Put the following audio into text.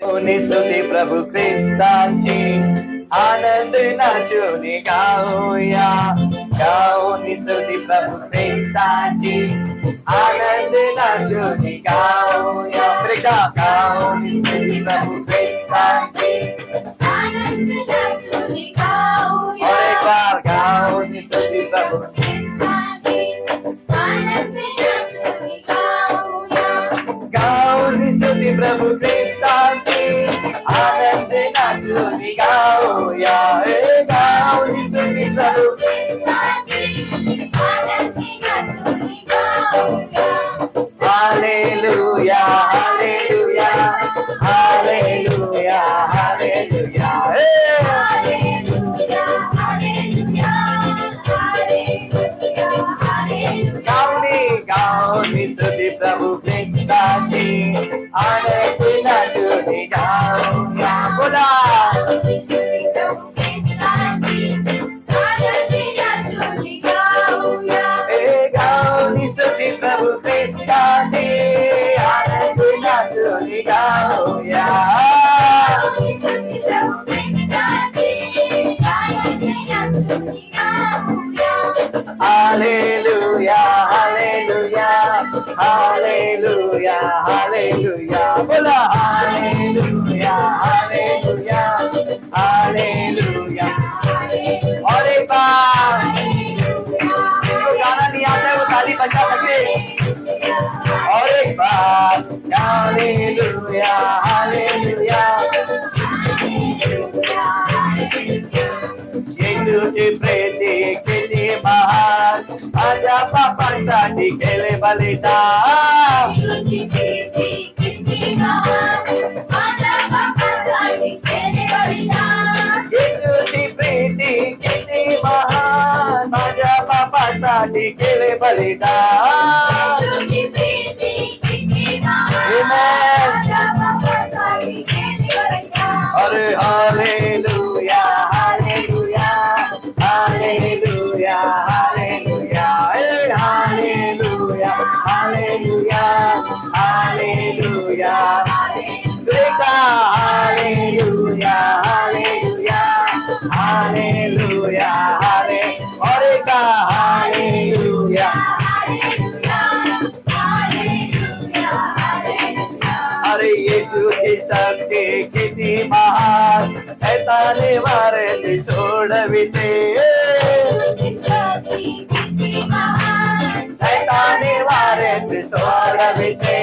स्तुती प्रभु ख्रिस्ताची आनंद नाचून गाऊया. गाऊन स्तुती प्रभु ख्रिस्ताची आनंद नाचून गाऊया. गाऊन स्तुती प्रभु ख्रिस्ताची आनंद नाचून गाऊया. एक बार गाऊन स्तुती प्रभु ख्रिस्ताची आनंद नाचून गाऊया. गाऊन स्तुती प्रभु ख्रिस्ताची आनंद नाचून गाऊया. गाऊन स्तुती प्रभु ख्रिस्ताची आनंद नाचून गाऊया. Hallelujah hallelujah hallelujah hallelujah hallelujah hallelujah hallelujah. गाऊनी स्तुती प्रभु ख्रिस्ताची आनंद नाचून गाऊया. बोला गाऊनी स्तुती प्रभु ख्रिस्ताची आनंद नाचून गाऊया. Hallelujah hallelujah hallelujah hallelujah. बोला हालेलुया हालेलुया हालेलुया. और एक बार जिनको गाना नहीं आता है वो ताली बजा सके. और एक बार हालेलुया हालेलुया. येशूची प्रीती किती महान माझ्या पापांसाठी केले बलिदान. येशूची प्रीती किती महान माझ्या पापांसाठी केले बलिदान. येशूची प्रीती किती महान माझ्या पापांसाठी केले बलिदान. येशूची प्रीती किती महान माझ्या पापांसाठी केले बलिदान. अरे hallelujah hallelujah hallelujah hallelujah hallelujah hallelujah hallelujah. Hallelujah hallelujah hallelujah हाले. और एक हालेलुया. अरे येशूची शक्ती किती महान सैताने मारली सोडविते. सैताने मारली सोडविते.